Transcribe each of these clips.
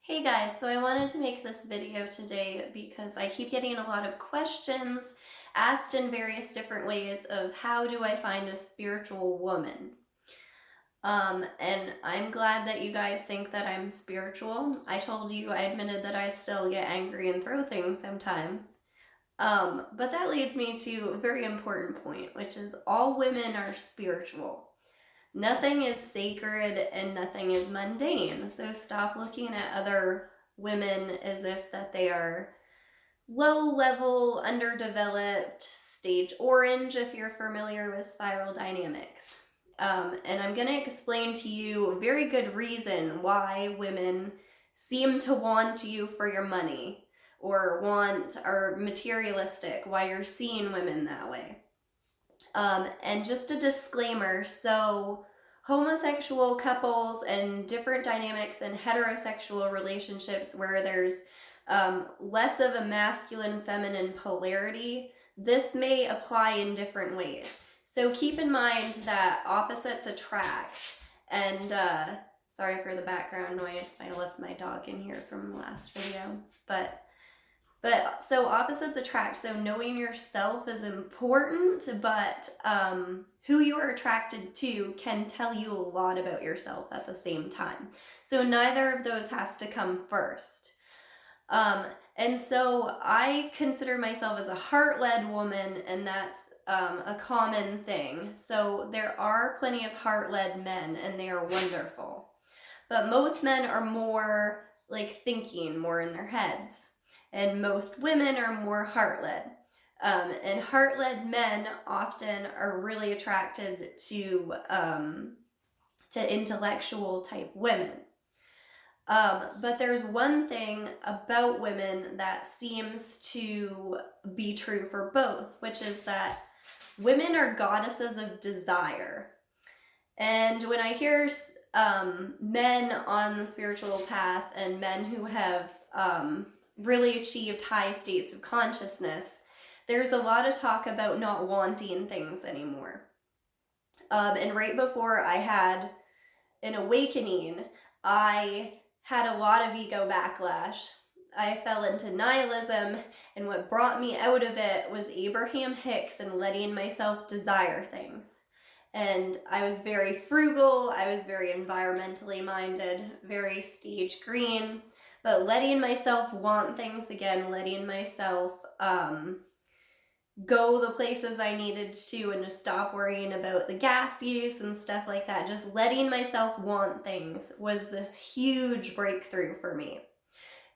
Hey guys, so I wanted to make this video today because I keep getting a lot of questions asked in various different ways of how do I find a spiritual woman? And I'm glad that you guys think that I'm spiritual. I told you, I admitted that I still get angry and throw things sometimes. But that leads me to a very important point, which is all women are spiritual. Nothing is sacred and nothing is mundane. So stop looking at other women as if that they are low level, underdeveloped, stage orange if you're familiar with spiral dynamics. And I'm going to explain to you a very good reason why women seem to want you for your money or are materialistic, why you're seeing women that way. And just a disclaimer, so homosexual couples and different dynamics in heterosexual relationships where there's less of a masculine feminine polarity, this may apply in different ways. So keep in mind that opposites attract. And sorry for the background noise. I left my dog in here from the last video. But so opposites attract. So knowing yourself is important, but who you are attracted to can tell you a lot about yourself at the same time. So neither of those has to come first. And so I consider myself as a heart-led woman, and that's a common thing. So there are plenty of heart-led men, and they are wonderful. But most men are more like thinking more in their heads. And most women are more heart-led. And heart-led men often are really attracted to intellectual type women. But there's one thing about women that seems to be true for both, which is that women are goddesses of desire. And when I hear men on the spiritual path and men who have really achieved high states of consciousness, there's a lot of talk about not wanting things anymore. And right before I had an awakening, I had a lot of ego backlash. I fell into nihilism, and what brought me out of it was Abraham Hicks and letting myself desire things. And I was very frugal, I was very environmentally minded, very stage green, but letting myself want things again, letting myself go the places I needed to and just stop worrying about the gas use and stuff like that. Just letting myself want things was this huge breakthrough for me.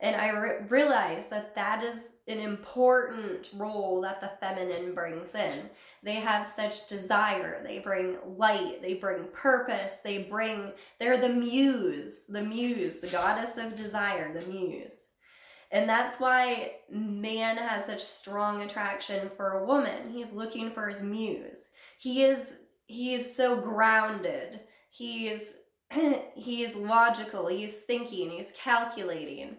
And I realized that that is an important role that the feminine brings in. They have such desire. They bring light. They bring purpose. They're the muse, the goddess of desire, the muse. And that's why man has such strong attraction for a woman. He's looking for his muse. He is so grounded. He is logical. He's thinking. He's calculating.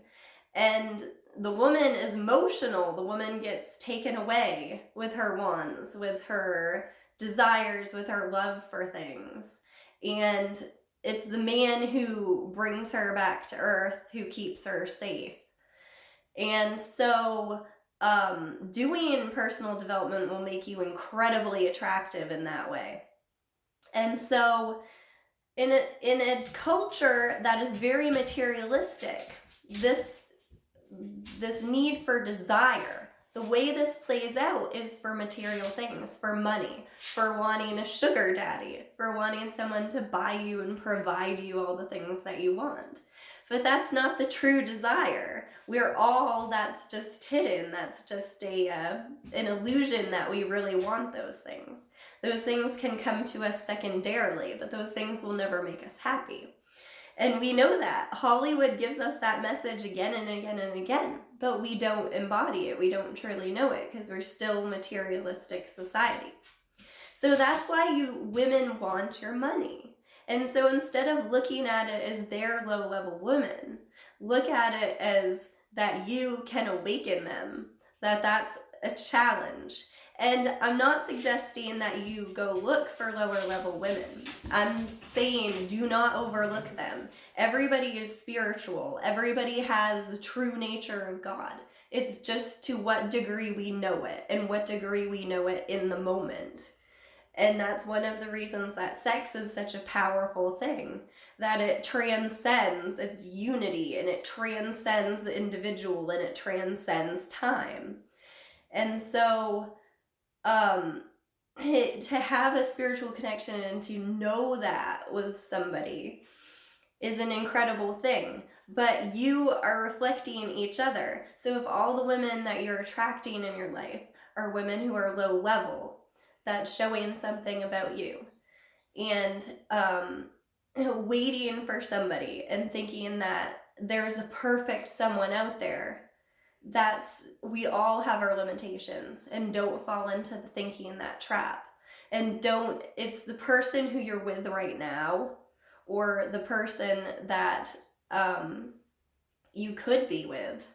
And the woman is emotional. The woman gets taken away with her wants, with her desires, with her love for things. And it's the man who brings her back to earth, who keeps her safe. And so doing personal development will make you incredibly attractive in that way. And so in a culture that is very materialistic, this need for desire, the way this plays out is for material things, for money, for wanting a sugar daddy, for wanting someone to buy you and provide you all the things that you want. But that's not the true desire. That's just hidden. That's just an illusion that we really want those things. Those things can come to us secondarily, but those things will never make us happy. And we know that. Hollywood gives us that message again and again and again, but we don't embody it. We don't truly know it because we're still a materialistic society. So that's why women want your money. And so instead of looking at it as their low-level woman, look at it as that you can awaken them, that that's a challenge. And I'm not suggesting that you go look for lower level women. I'm saying do not overlook them. Everybody is spiritual. Everybody has the true nature of God. It's just to what degree we know it and what degree we know it in the moment. And that's one of the reasons that sex is such a powerful thing, that it transcends, its unity, and it transcends the individual, and it transcends time. And so to have a spiritual connection and to know that with somebody is an incredible thing. But you are reflecting each other. So if all the women that you're attracting in your life are women who are low level, that's showing something about you. And waiting for somebody and thinking that there's a perfect someone out there, we all have our limitations, and don't fall into the thinking that trap. And it's the person who you're with right now, or the person that you could be with,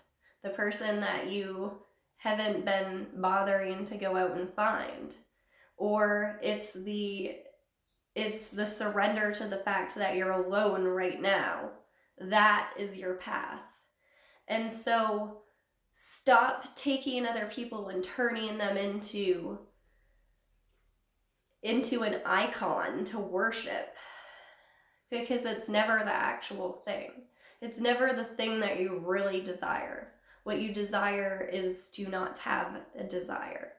the person that you haven't been bothering to go out and find, or it's the surrender to the fact that you're alone right now. That is your path. And so stop taking other people and turning them into an icon to worship, because it's never the actual thing. It's never the thing that you really desire. What you desire is to not have a desire.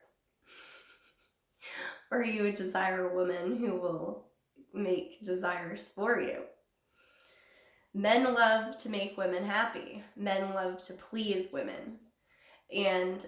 Or you would desire a woman who will make desires for you. Men love to make women happy. Men love to please women. And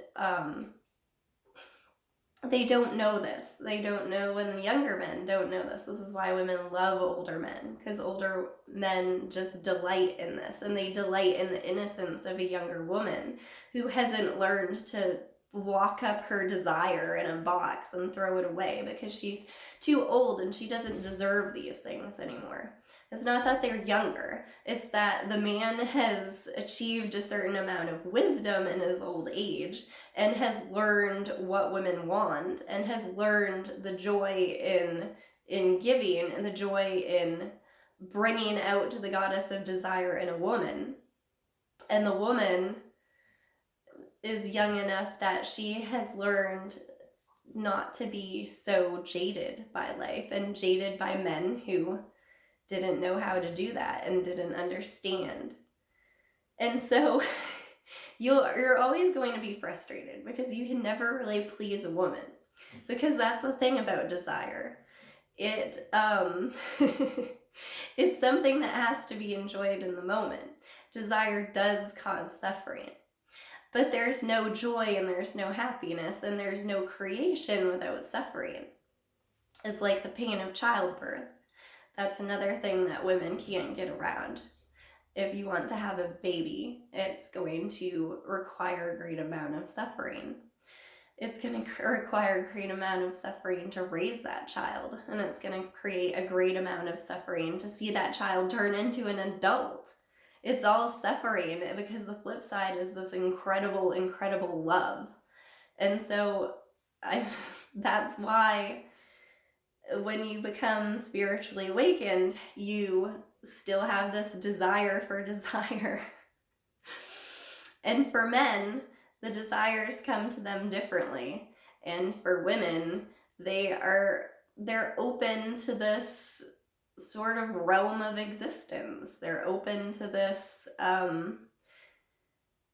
they don't know this. They don't know, and the younger men don't know this. This is why women love older men, because older men just delight in this, and they delight in the innocence of a younger woman who hasn't learned to lock up her desire in a box and throw it away because she's too old and she doesn't deserve these things anymore. It's not that they're younger. It's that the man has achieved a certain amount of wisdom in his old age and has learned what women want, and has learned the joy in giving and the joy in bringing out the goddess of desire in a woman. And the woman is young enough that she has learned not to be so jaded by life and jaded by men who didn't know how to do that and didn't understand. And so you're always going to be frustrated because you can never really please a woman, because that's the thing about desire. It's something that has to be enjoyed in the moment. Desire does cause suffering. But there's no joy and there's no happiness and there's no creation without suffering. It's like the pain of childbirth. That's another thing that women can't get around. If you want to have a baby, it's going to require a great amount of suffering. It's going to require a great amount of suffering to raise that child. And it's going to create a great amount of suffering to see that child turn into an adult. It's all suffering, because the flip side is this incredible, incredible love. And so that's why when you become spiritually awakened, you still have this desire for desire. And for men, the desires come to them differently. And for women, they're open to this sort of realm of existence. They're open to this,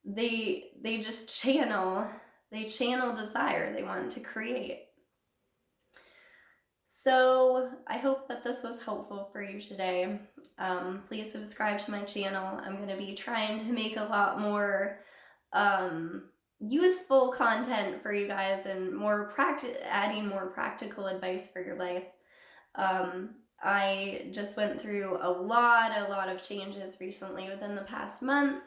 they just channel desire. They want to create. So I hope that this was helpful for you today. Please subscribe to my channel. I'm going to be trying to make a lot more useful content for you guys, and adding more practical advice for your life. I just went through a lot of changes recently within the past month,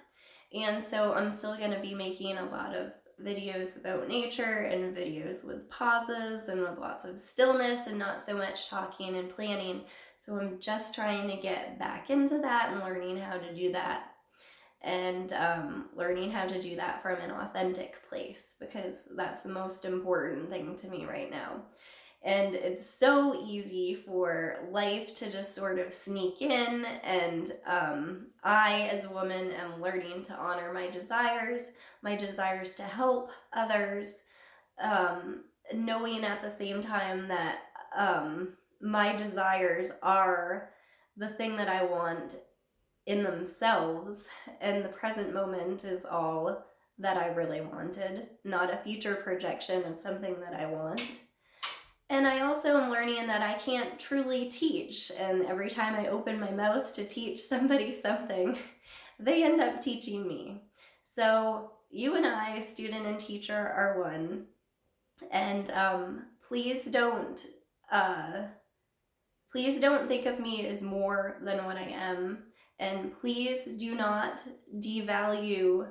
and so I'm still going to be making a lot of videos about nature and videos with pauses and with lots of stillness and not so much talking and planning. So I'm just trying to get back into that and learning how to do that. And and learning how to do that from an authentic place, because that's the most important thing to me right now. And it's so easy for life to just sort of sneak in, and I, as a woman, am learning to honor my desires to help others, knowing at the same time that my desires are the thing that I want in themselves, and the present moment is all that I really wanted, not a future projection of something that I want. And I also am learning that I can't truly teach, and every time I open my mouth to teach somebody something, they end up teaching me. So you and I, student and teacher, are one. And please don't think of me as more than what I am, and please do not devalue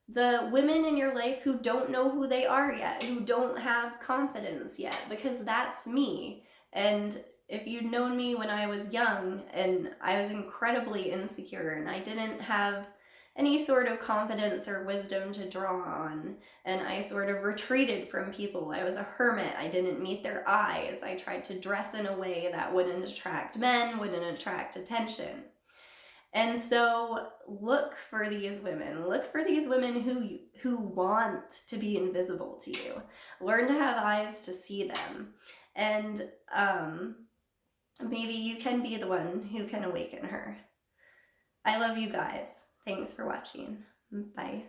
the women in your life who don't know who they are yet, who don't have confidence yet, because that's me. And if you'd known me when I was young, and I was incredibly insecure, and I didn't have any sort of confidence or wisdom to draw on, and I sort of retreated from people. I was a hermit. I didn't meet their eyes. I tried to dress in a way that wouldn't attract men, wouldn't attract attention. And so look for these women who want to be invisible to you. Learn to have eyes to see them. And maybe you can be the one who can awaken her. I love you guys. Thanks for watching. Bye.